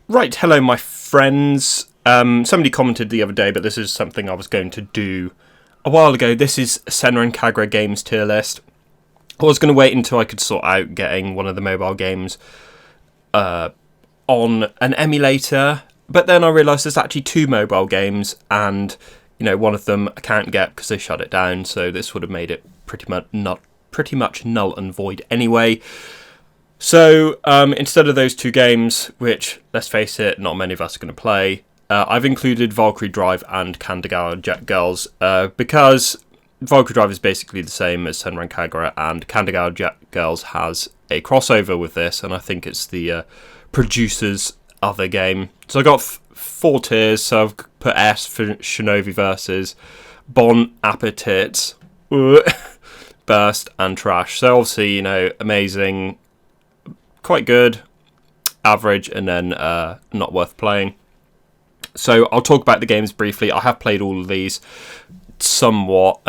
Right, hello my friends. Somebody commented the other day, but this is something I was going to do a while ago. This is Senran Kagura games tier list. I was going to wait until I could sort out getting one of the mobile games on an emulator, but then I realised there's actually two mobile games, and one of them I can't get because they shut it down. So this would have made it pretty much null and void anyway. So instead of those two games, which, let's face it, not many of us are going to play, I've included Valkyrie Drive and Kandagawa Jet Girls because Valkyrie Drive is basically the same as Senran Kagura, and Kandagawa Jet Girls has a crossover with this, and I think it's the producer's other game. So I got four tiers, so I've put S for Shinovi Versus, Bon Appétit, Burst, and Trash. So obviously, amazing, quite good, average, and then not worth playing. So I'll talk about the games briefly. I have played all of these somewhat.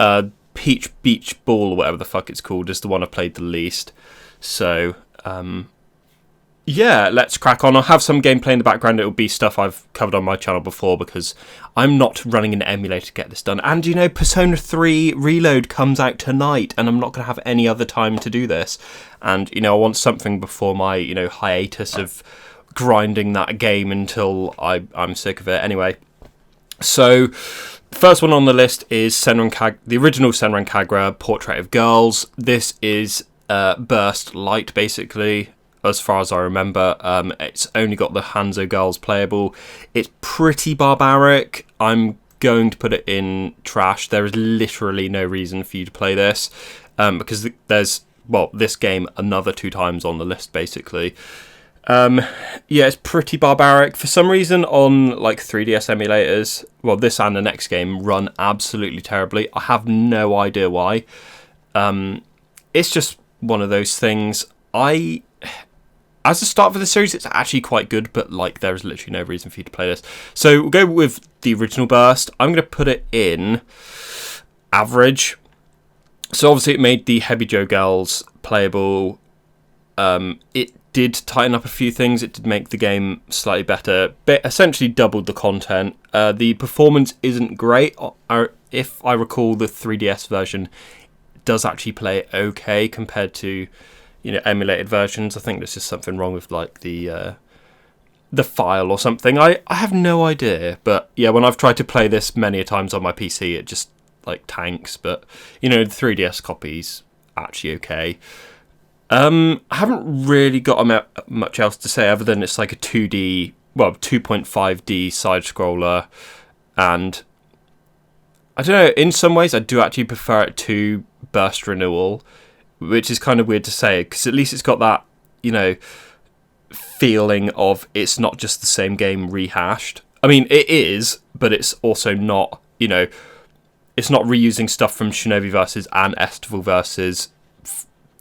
Peach Beach Ball, or whatever the fuck it's called, is the one I've played the least. So yeah, let's crack on. I'll have some gameplay in the background. It'll be stuff I've covered on my channel before because I'm not running an emulator to get this done. And Persona 3 Reload comes out tonight, and I'm not going to have any other time to do this. And I want something before my hiatus of grinding that game until I'm sick of it. Anyway, so first one on the list is the original Senran Kagura Portrait of Girls. This is Burst Light, basically. As far as I remember, it's only got the Hanzo Girls playable. It's pretty barbaric. I'm going to put it in Trash. There is literally no reason for you to play this because there's, this game another 2 times on the list, basically. Yeah, it's pretty barbaric. For some reason, on 3DS emulators, this and the next game run absolutely terribly. I have no idea why. It's just one of those things. As a start for the series, it's actually quite good, but there's literally no reason for you to play this. So we'll go with the original Burst. I'm going to put it in average. So obviously it made the Heavy Joe Girls playable. It did tighten up a few things. It did make the game slightly better, but essentially doubled the content. The performance isn't great. If I recall, the 3DS version does actually play okay compared to emulated versions. I think there's just something wrong with the file or something. I have no idea, but yeah, when I've tried to play this many a times on my PC, it just tanks. But the 3DS copy's actually okay. I haven't really got much else to say other than it's a 2D, 2.5D side scroller, and I don't know, in some ways I do actually prefer it to Burst Renewal, which is kind of weird to say because at least it's got that feeling of it's not just the same game rehashed. I mean, it is, but it's also not, it's not reusing stuff from Shinovi Versus and Estival Versus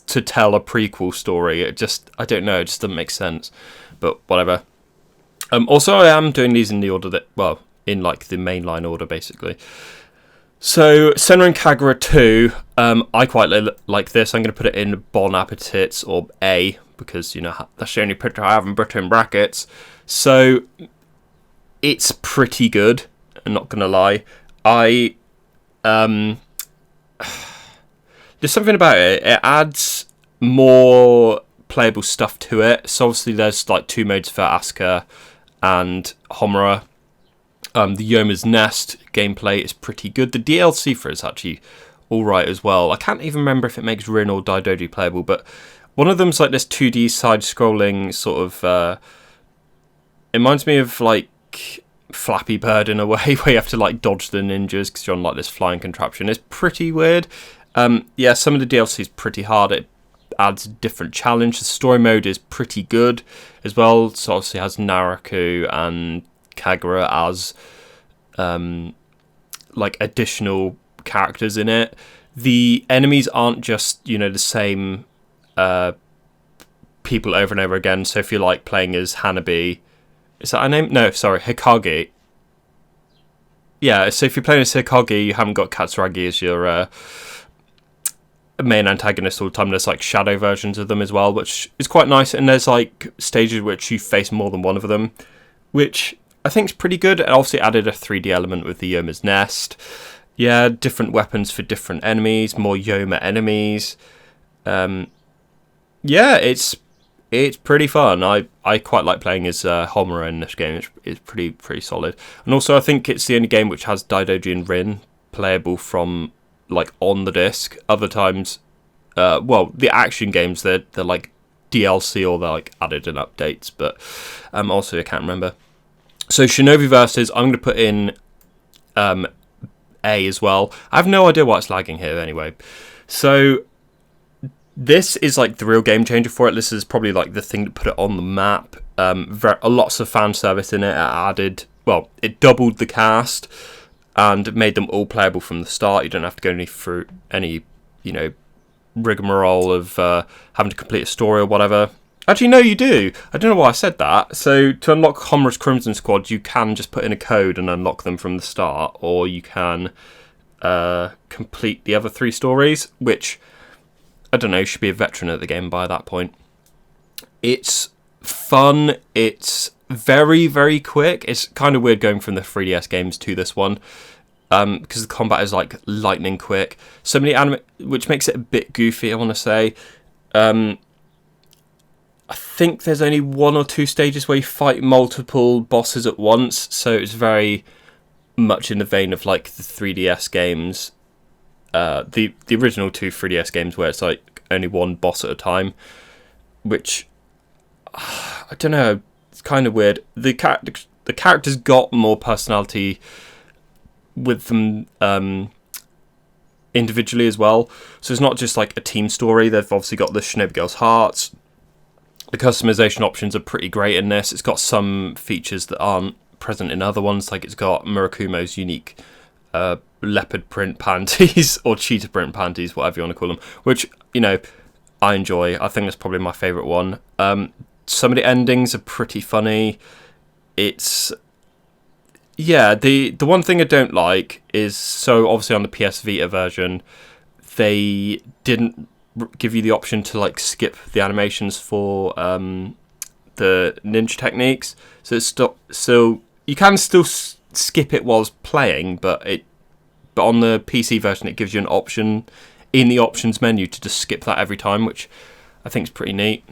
to tell a prequel story. It just, I don't know, it just doesn't make sense, but whatever. Also, I am doing these in the order that, in the mainline order, basically. So, Senran Kagura 2, I quite like this. I'm going to put it in Bon Appétit, or A, because, that's the only picture I have in Britain brackets. So, it's pretty good, I'm not going to lie. There's something about it. It adds more playable stuff to it. So, obviously, there's 2 modes for Asuka and Homura. The Yoma's Nest gameplay is pretty good. The DLC for it is actually alright as well. I can't even remember if it makes Rin or Daidoji playable, but one of them's this 2D side-scrolling sort of... it reminds me of Flappy Bird in a way, where you have to dodge the ninjas because you're on this flying contraption. It's pretty weird. Yeah, some of the DLC is pretty hard. It adds a different challenge. The story mode is pretty good as well. So obviously it has Naraku and Kagura as additional characters in it. The enemies aren't just the same people over and over again. So if you're playing as Hanabi, is that her name? No, sorry, Hikage. Yeah, so if you're playing as Hikage, you haven't got Katsuragi as your main antagonist all the time. There's shadow versions of them as well, which is quite nice. And there's stages which you face more than one of them. which I think is pretty good. It obviously added a 3D element with the Yoma's Nest. Yeah, different weapons for different enemies, more Yoma enemies. Yeah, it's pretty fun. I quite like playing as Homura in this game. It's pretty solid. And also, I think it's the only game which has Daidoji and Rin playable from like on the disc. Other times, the action games they're like DLC or they're like added in updates. But also I can't remember. So Shinovi Versus, I'm going to put in A as well. I have no idea why it's lagging here anyway. So this is like the real game changer for it. This is probably like the thing that put it on the map. Lots of fan service in it. It doubled the cast and made them all playable from the start. You don't have to go through any rigmarole of having to complete a story or whatever. Actually, no, you do. I don't know why I said that. So to unlock Homura's Crimson Squad, you can just put in a code and unlock them from the start, or you can complete the other 3 stories, which, I don't know, should be a veteran at the game by that point. It's fun. It's very, very quick. It's kind of weird going from the 3DS games to this one, because the combat is like lightning quick. So many which makes it a bit goofy, I want to say. I think there's only 1 or 2 stages where you fight multiple bosses at once, so it's very much in the vein of like the 3DS games, the original 2 3DS games where it's like only 1 boss at a time, which I don't know, it's kind of weird. The characters got more personality with them individually as well, so it's not just like a team story. They've obviously got the Shinobi Girls hearts. The customization options are pretty great in this. It's got some features that aren't present in other ones, like it's got Murakumo's unique leopard print panties, or cheetah print panties, whatever you want to call them, which, I enjoy. I think that's probably my favourite one. Some of the endings are pretty funny. It's... Yeah, the one thing I don't like is, so obviously on the PS Vita version, they didn't give you the option to like skip the animations for the ninja techniques, so you can still skip it whilst playing, but on the PC version it gives you an option in the options menu to just skip that every time, which I think is pretty neat.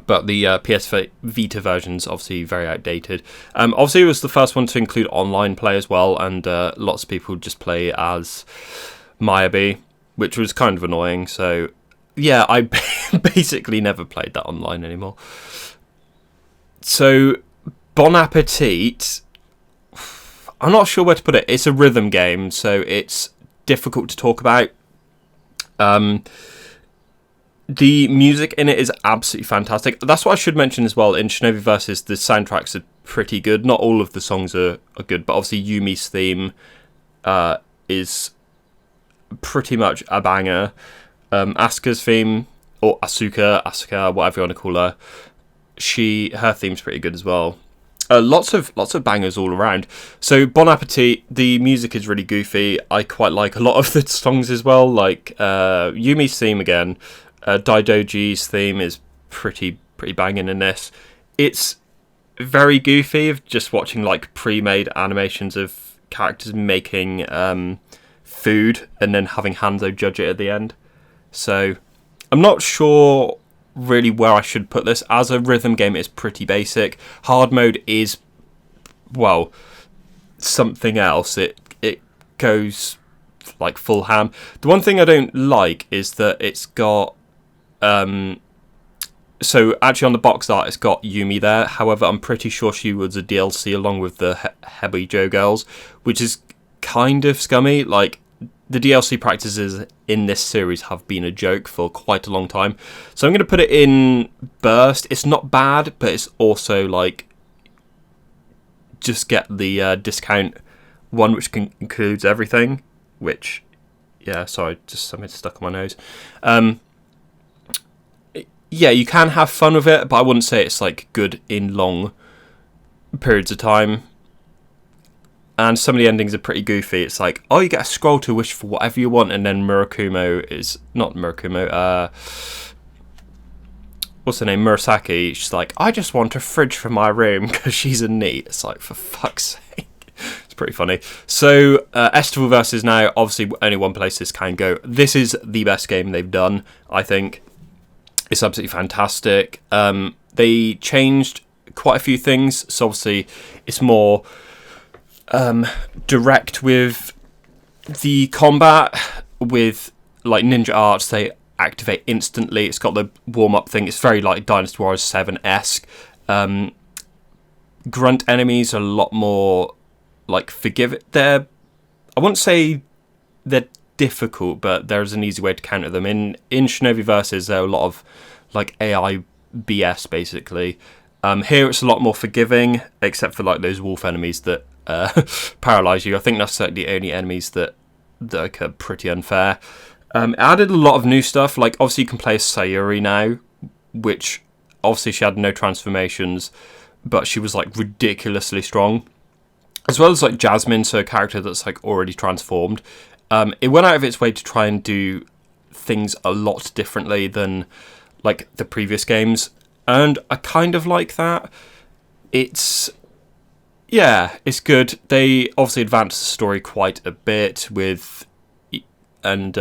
But the PS Vita version's obviously very outdated. Obviously it was the first one to include online play as well, and lots of people just play as Mayabi, which was kind of annoying. So yeah, I basically never played that online anymore. So Bon Appetit, I'm not sure where to put it. It's a rhythm game, so it's difficult to talk about. The music in it is absolutely fantastic. That's what I should mention as well. In Shinobi Versus, the soundtracks are pretty good. Not all of the songs are good, but obviously Yumi's theme is pretty much a banger. Asuka's theme, or Asuka, whatever you want to call her, her theme's pretty good as well. Lots of bangers all around. So Bon Appetit, the music is really goofy. I quite like a lot of the songs as well, like Yumi's theme again. Daidoji's theme is pretty banging in this. It's very goofy, of just watching like pre-made animations of characters making food and then having Hanzo judge it at the end. So I'm not sure really where I should put this. As a rhythm game, it's pretty basic. Hard mode is, well, something else. It goes like full ham. The one thing I don't like is that it's got so actually on the box art it's got Yumi there. However, I'm pretty sure she was a DLC along with the Hebi Joe Girls, which is kind of scummy. Like, the DLC practices in this series have been a joke for quite a long time. So I'm going to put it in Burst. It's not bad, but it's also like, just get the discount one, which includes everything, which, yeah, sorry, just something stuck on my nose. Yeah, you can have fun with it, but I wouldn't say it's like good in long periods of time. And some of the endings are pretty goofy. It's like, oh, you get a scroll to wish for whatever you want, and then Murakumo is not Murakumo. what's her name, Murasaki, she's like, I just want a fridge for my room because she's a NEET. It's like, for fuck's sake. It's pretty funny. So, Estival Versus now, obviously only one place this can go. This is the best game they've done, I think. It's absolutely fantastic. They changed quite a few things, so obviously it's more direct with the combat. With like ninja arts, they activate instantly. It's got the warm-up thing. It's very like Dynasty Warriors 7-esque. Grunt enemies are a lot more like forgiving. I wouldn't say they're difficult, but there's an easy way to counter them. In Shinovi Versus, there are a lot of like AI BS basically. Here it's a lot more forgiving, except for like those wolf enemies that paralyze you. I think that's like the only enemies that are pretty unfair. It added a lot of new stuff, like obviously you can play as Sayuri now, which obviously she had no transformations, but she was like ridiculously strong, as well as like Jasmine, so a character that's like already transformed. It went out of its way to try and do things a lot differently than like the previous games, and I kind of like that. It's good. They obviously advanced the story quite a bit and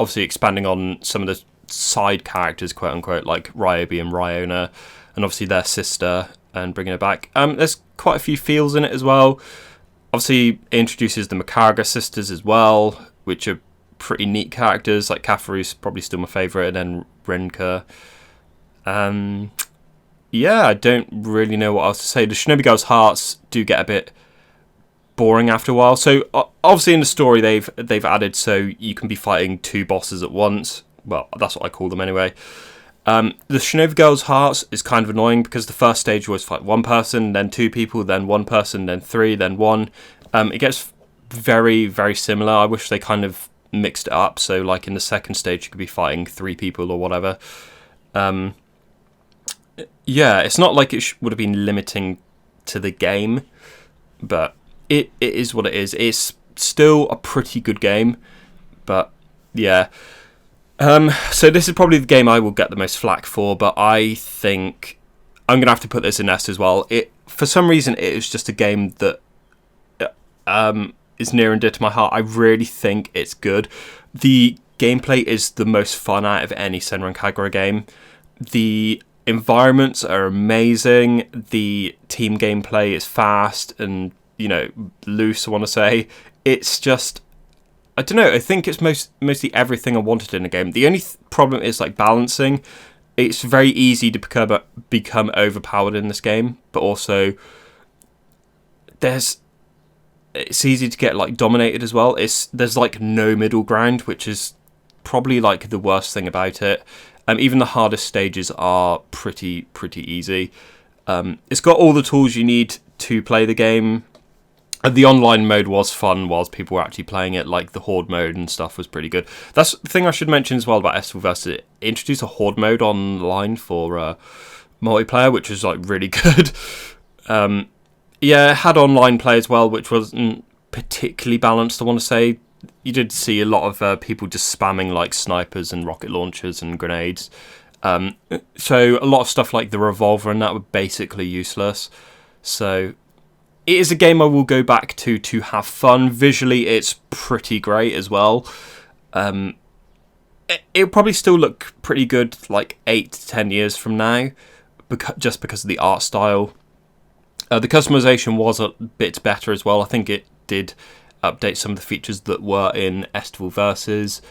obviously expanding on some of the side characters, quote unquote, like Ryobi and Ryona, and obviously their sister, and bringing her back. There's quite a few feels in it as well. Obviously, it introduces the Makaga sisters as well, which are pretty neat characters. Like Kafuru's probably still my favourite, and then Renka. I don't really know what else to say. The Shinobi Girls' hearts do get a bit boring after a while. So obviously in the story they've added so you can be fighting two bosses at once. Well, that's what I call them anyway. The Shinobi Girls' hearts is kind of annoying because the first stage you always fight one person, then two people, then one person, then three, then one. It gets very, very similar. I wish they kind of mixed it up. So like in the second stage you could be fighting three people or whatever. It's not like it would have been limiting to the game, but it is what it is. It's still a pretty good game, but yeah. So this is probably the game I will get the most flack for, but I think I'm going to have to put this in S as well. For some reason, it is just a game that is near and dear to my heart. I really think it's good. The gameplay is the most fun out of any Senran Kagura game. The environments are amazing. The team gameplay is fast and, loose, I want to say. It's just, I don't know, I think it's mostly everything I wanted in a game. The only problem is like balancing. It's very easy to become overpowered in this game, but also it's easy to get like dominated as well. There's like no middle ground, which is probably like the worst thing about it. Even the hardest stages are pretty easy. It's got all the tools you need to play the game. The online mode was fun whilst people were actually playing it, like the Horde mode and stuff was pretty good. That's the thing I should mention as well about Estival Versus. It introduced a Horde mode online for multiplayer, which was like really good. It had online play as well, which wasn't particularly balanced, I want to say. You did see a lot of people just spamming like snipers and rocket launchers and grenades. So a lot of stuff like the revolver and that were basically useless. So it is a game I will go back to have fun. Visually, it's pretty great as well. It'll probably still look pretty good like 8 to 10 years from now, just because of the art style. The customization was a bit better as well. I think it did update some of the features that were in Estival Versus.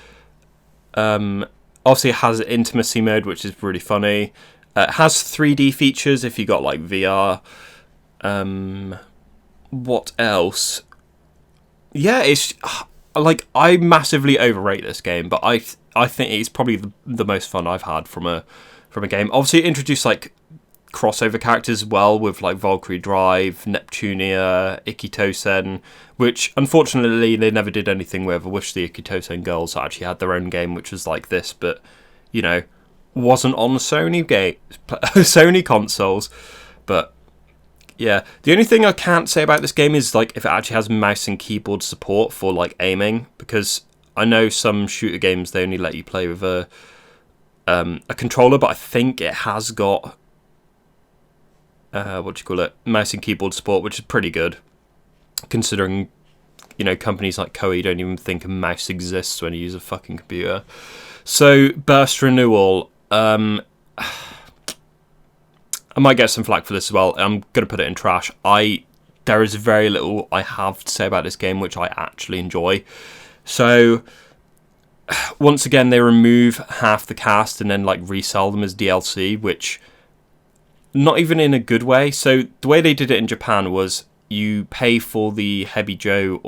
Obviously, it has an intimacy mode, which is really funny. It has 3D features if you got like VR. What else? Yeah, it's like I massively overrate this game, but I think it's probably the most fun I've had from a game. Obviously, it introduced like crossover characters as well with like Valkyrie Drive, Neptunia, Ikitosen, which unfortunately they never did anything with. I wish the Ikitosen girls actually had their own game which was like this, but wasn't on Sony consoles. But yeah, the only thing I can't say about this game is like if it actually has mouse and keyboard support for like aiming, because I know some shooter games they only let you play with a a controller, but I think it has got mouse and keyboard support, which is pretty good, considering, you know, companies like Koei don't even think a mouse exists when you use a fucking computer. So, Burst Renewal, I might get some flack for this as well. I'm going to put it in trash. There is very little I have to say about this game which I actually enjoy. So, once again, they remove half the cast and then like resell them as DLC, which not even in a good way. So the way they did it in Japan was you pay for the new Heavy Joe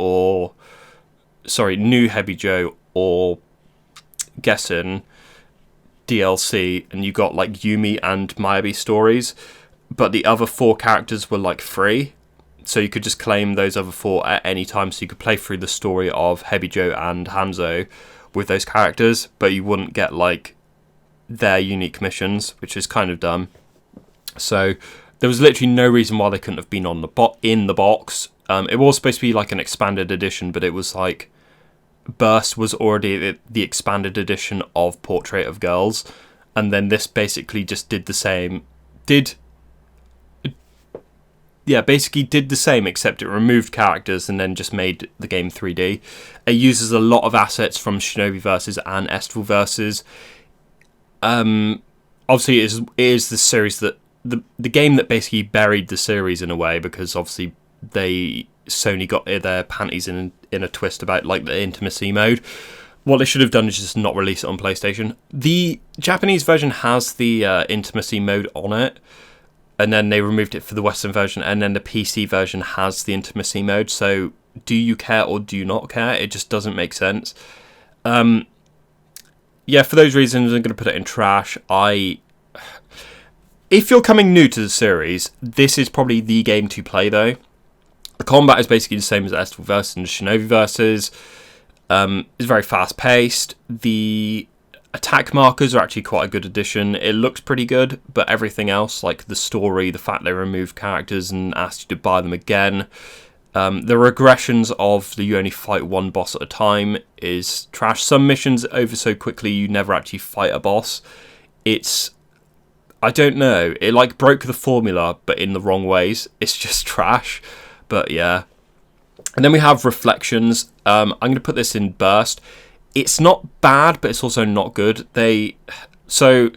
or Gessen DLC, and you got like Yumi and Miyabi stories, but the other 4 characters were like free. So you could just claim those other 4 at any time, so you could play through the story of Heavy Joe and Hanzo with those characters, but you wouldn't get like their unique missions, which is kind of dumb. So there was literally no reason why they couldn't have been on in the box. It was supposed to be like an expanded edition, but it was like Burst was already the expanded edition of Portrait of Girls, and then this basically just did the same. Basically did the same, except it removed characters and then just made the game 3D. It uses a lot of assets from Shinovi Versus and Estival Versus. Obviously, it is the series that the game that basically buried the series in a way, because obviously Sony got their panties in a twist about like the intimacy mode. What they should have done is just not release it on PlayStation. The Japanese version has the intimacy mode on it, and then they removed it for the Western version, and then the PC version has the intimacy mode. So do you care or do you not care? It just doesn't make sense. For those reasons, I'm going to put it in trash. If you're coming new to the series, this is probably the game to play, though. The combat is basically the same as Estival Versus and Shinovi Versus. It's very fast-paced. The attack markers are actually quite a good addition. It looks pretty good, but everything else, like the story, the fact they removed characters and asked you to buy them again, the regressions of you only fight one boss at a time is trash. Some missions over so quickly you never actually fight a boss. I don't know. It like broke the formula, but in the wrong ways. It's just trash. But yeah. And then we have Reflections. I'm going to put this in Burst. It's not bad, but it's also not good. So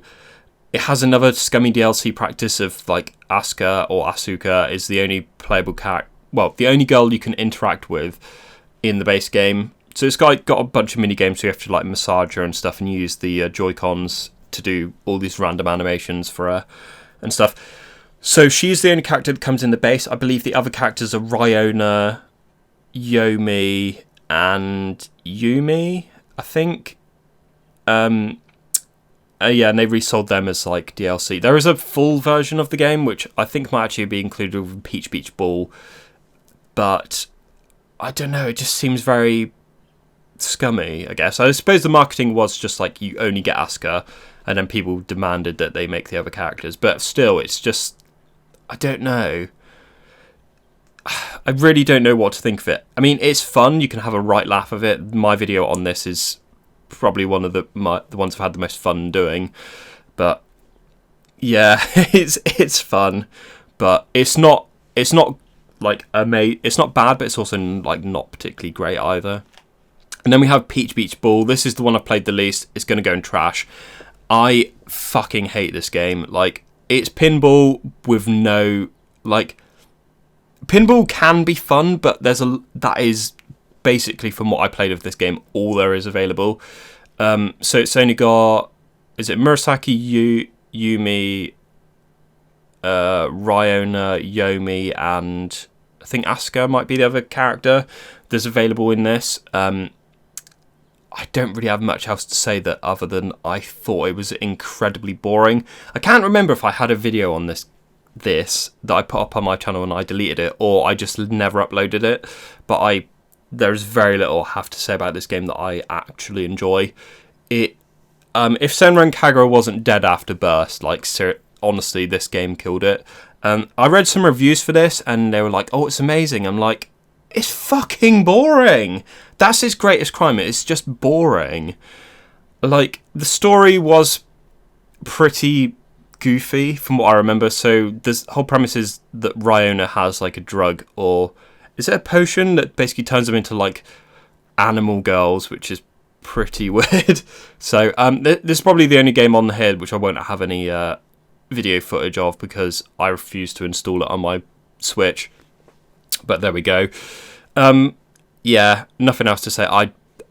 it has another scummy DLC practice of like Asuka is the only playable character. Well, the only girl you can interact with in the base game. So it's got a bunch of mini games, so you have to like massage her and stuff, and use the Joy-Cons to do all these random animations for her and stuff. So she's the only character that comes in the base. I believe the other characters are Ryona, Yomi, and Yumi, I think. And they resold them as like DLC. There is a full version of the game, which I think might actually be included with Peach Beach Ball, but I don't know, it just seems very scummy, I guess. I suppose the marketing was just like you only get Asuka, and then people demanded that they make the other characters. But still, it's just, I don't know. I really don't know what to think of it. I mean, it's fun. You can have a right laugh of it. My video on this is probably one of the ones I've had the most fun doing. But yeah, it's fun. But it's not like it's not bad, but it's also like not particularly great either. And then we have Peach Beach Ball. This is the one I've played the least. It's going to go in trash. I fucking hate this game. Like, it's pinball with no, like, pinball can be fun, but that is basically, from what I played of this game, all there is available. So it's only got, is it Murasaki, Yumi, Ryona, Yomi, and I think Asuka might be the other character that's available in this. I don't really have much else to say that other than I thought it was incredibly boring. I can't remember if I had a video on this that I put up on my channel and I deleted it, or I just never uploaded it. But there's very little I have to say about this game that I actually enjoy. If Senran Kagura wasn't dead after Burst, like honestly, this game killed it. I read some reviews for this and they were like, "Oh, it's amazing." I'm like, it's fucking boring. That's his greatest crime. It's just boring. Like, the story was pretty goofy from what I remember. So the whole premise is that Ryona has like a drug, or is it a potion that basically turns them into like animal girls, which is pretty weird. So this is probably the only game on here which I won't have any video footage of because I refuse to install it on my Switch. But there we go. Yeah, nothing else to say.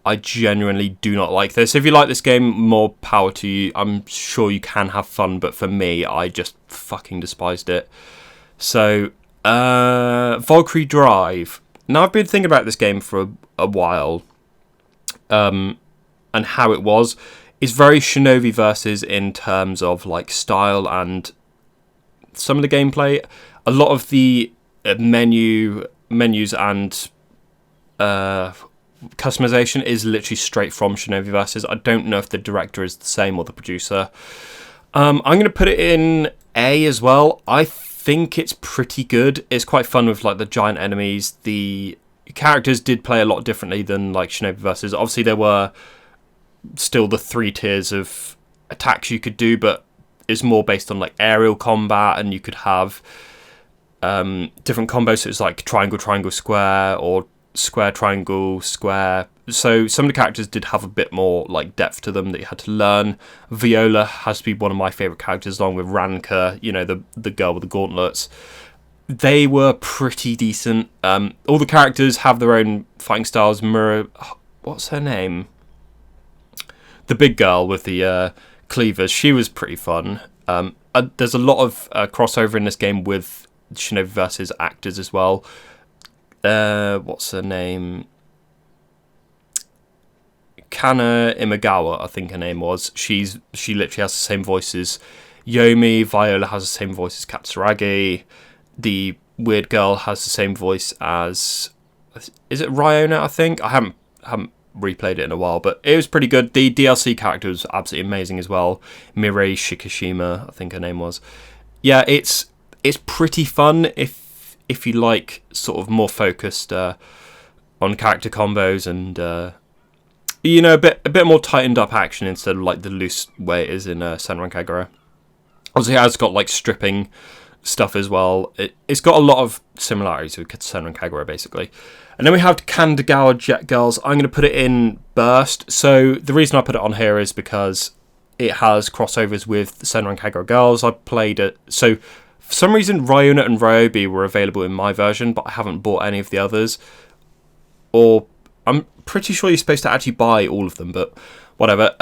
I genuinely do not like this. If you like this game, more power to you. I'm sure you can have fun, but for me, I just fucking despised it. So, Valkyrie Drive. Now, I've been thinking about this game for a while, and how it was. It's very Shinovi Versus in terms of like style and some of the gameplay. A lot of the menus and customization is literally straight from Shinovi Versus. I don't know if the director is the same or the producer. I'm going to put it in A as well. I think it's pretty good. It's quite fun with like the giant enemies. The characters did play a lot differently than like Shinovi Versus. Obviously there were still the 3 tiers of attacks you could do, but it's more based on like aerial combat, and you could have different combos. So it's like triangle, triangle, square, or square, triangle, square. So some of the characters did have a bit more like depth to them that you had to learn. Viola has to be one of my favourite characters, along with Ranka, you know, the girl with the gauntlets. They were pretty decent. All the characters have their own fighting styles. What's her name? The big girl with the cleavers. She was pretty fun. There's a lot of crossover in this game with Shinobi Versus actors as well. What's her name? Kana Imagawa, I think her name was. She literally has the same voice as Yomi. Viola has the same voice as Katsuragi. The weird girl has the same voice as, is it Ryona, I think? I haven't replayed it in a while, but it was pretty good. The DLC character was absolutely amazing as well. Mirei Shikishima, I think her name was. Yeah, it's pretty fun if you like sort of more focused on character combos and you know, a bit more tightened up action instead of like the loose way it is in Senran Kagura. Obviously, it has got like stripping stuff as well. It's got a lot of similarities with Senran Kagura, basically. And then we have Kandagawa Jet Girls. I'm going to put it in Burst. So the reason I put it on here is because it has crossovers with Senran Kagura Girls. I played it. So for some reason, Ryona and Ryobi were available in my version, but I haven't bought any of the others. Or I'm pretty sure you're supposed to actually buy all of them, but whatever.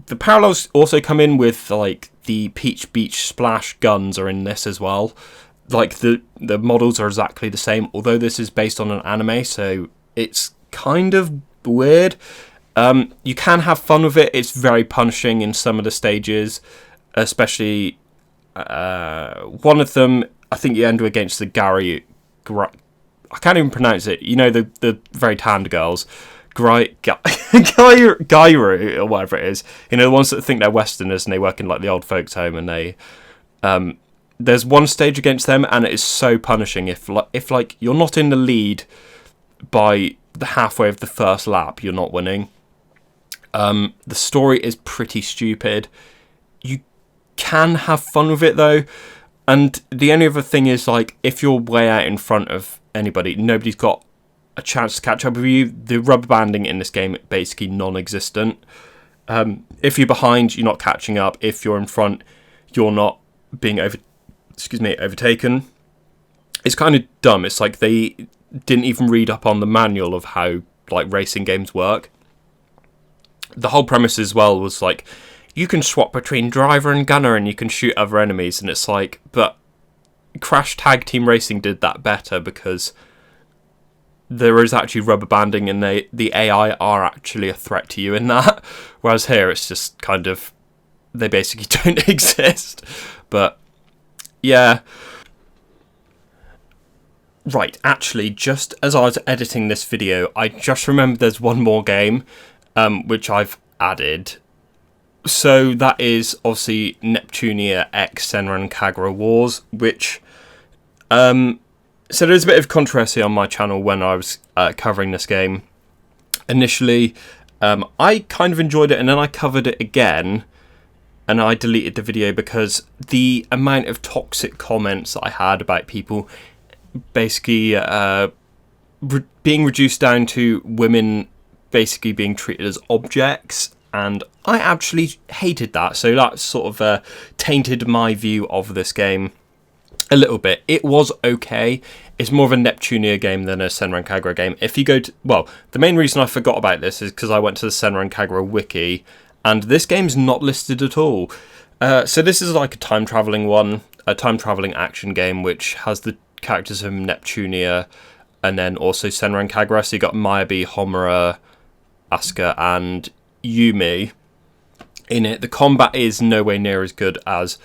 The parallels also come in with like the Peach Beach Splash guns are in this as well. Like the models are exactly the same, although this is based on an anime, so it's kind of weird. You can have fun with it. It's very punishing in some of the stages, especially one of them. I think you end against the I can't even pronounce it. You know, the very tanned girls. Gairu, or whatever it is. You know, the ones that think they're Westerners and they work in like the old folks' home, and they there's one stage against them, and it is so punishing. If like you're not in the lead by the halfway of the first lap, you're not winning. The story is pretty stupid. You can have fun with it though, and the only other thing is like if you're way out in front of anybody, nobody's got a chance to catch up with you. The rubber banding in this game is basically non-existent. If you're behind, you're not catching up. If you're in front, you're not being overtaken. It's kind of dumb. It's like they didn't even read up on the manual of how like racing games work. The whole premise as well was like you can swap between driver and gunner and you can shoot other enemies, and it's like, but Crash Tag Team Racing did that better because there is actually rubber banding and the AI are actually a threat to you in that. Whereas here it's just kind of, they basically don't exist. But yeah. Right, actually, just as I was editing this video, I just remembered there's one more game which I've added. So that is obviously Neptunia X Senran Kagura Wars, which so there's a bit of controversy on my channel when I was covering this game. Initially, I kind of enjoyed it, and then I covered it again, and I deleted the video because the amount of toxic comments that I had about people basically being reduced down to women basically being treated as objects, and I actually hated that. So that sort of tainted my view of this game a little bit. It was okay. It's more of a Neptunia game than a Senran Kagura game. If you go to, well, the main reason I forgot about this is because I went to the Senran Kagura wiki, and this game's not listed at all. So this is like a time traveling one, a time traveling action game, which has the characters from Neptunia, and then also Senran Kagura. So you got Mayabi, Homura, Asuka, and Yumi in it. The combat is nowhere near as good as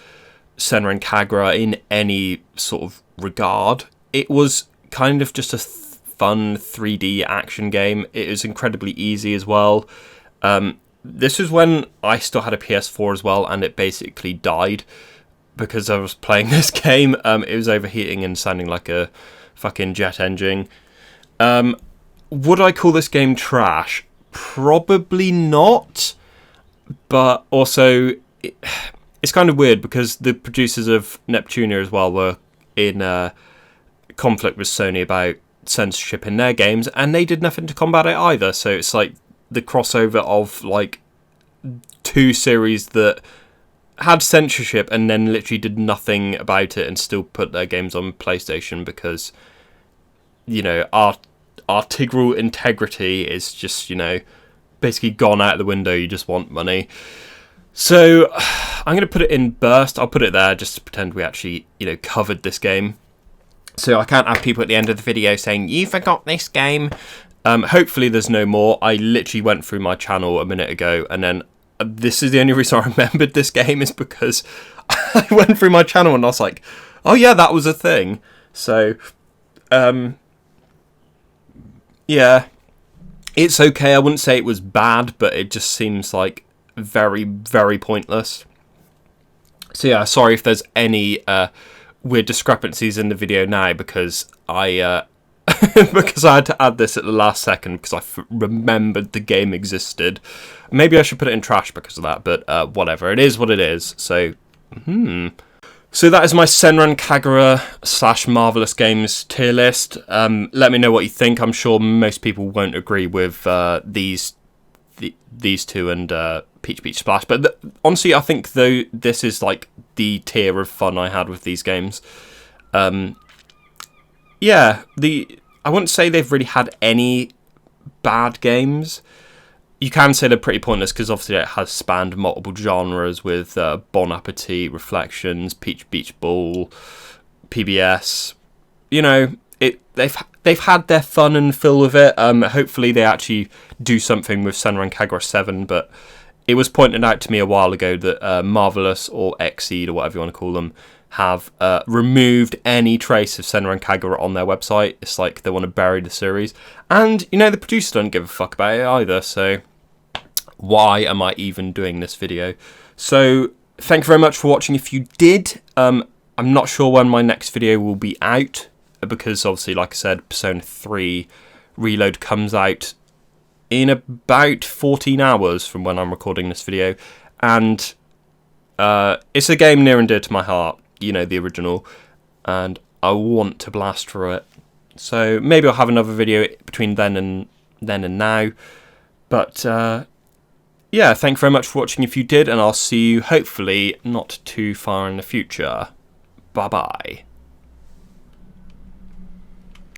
Senran Kagura in any sort of regard. It was kind of just a fun 3D action game. It was incredibly easy as well. This was when I still had a PS4 as well, and it basically died because I was playing this game. It was overheating and sounding like a fucking jet engine. Would I call this game trash? Probably not. But also, it's kind of weird because the producers of Neptunia as well were in conflict with Sony about censorship in their games, and they did nothing to combat it either. So it's like the crossover of like two series that had censorship and then literally did nothing about it and still put their games on PlayStation because, you know, our integral integrity is just, you know, basically gone out the window. You just want money. So I'm going to put it in burst. I'll put it there just to pretend we actually, you know, covered this game. So I can't have people at the end of the video saying, you forgot this game. Hopefully there's no more. I literally went through my channel a minute ago, and then this is the only reason I remembered this game is because I went through my channel and I was like, oh yeah, that was a thing. So, yeah, it's okay. I wouldn't say it was bad, but it just seems like very, very pointless. So yeah, sorry if there's any weird discrepancies in the video now, because I because I had to add this at the last second because I remembered the game existed. Maybe I should put it in trash because of that, but whatever. It is what it is. So, So that is my Senran Kagura / Marvelous Games tier list. Let me know what you think. I'm sure most people won't agree with these two and Peach Beach Splash. But honestly, I think though this is like the tier of fun I had with these games. Yeah, I wouldn't say they've really had any bad games. You can say they're pretty pointless because obviously it has spanned multiple genres with Bon Appetit, Reflections, Peach Beach Ball, PBS. You know, they've had their fun and fill with it. Hopefully they actually do something with Senran Kagura 7, but it was pointed out to me a while ago that Marvelous or Xseed or whatever you want to call them have removed any trace of Senran Kagura on their website. It's like they want to bury the series. And, you know, the producers don't give a fuck about it either, so why am I even doing this video? So, thank you very much for watching if you did. I'm not sure when my next video will be out, because obviously, like I said, Persona 3 Reload comes out in about 14 hours from when I'm recording this video, and it's a game near and dear to my heart. You know, the original, and I want to blast through it. So maybe I'll have another video between then and now. But yeah, thank you very much for watching if you did, and I'll see you hopefully not too far in the future. Bye bye.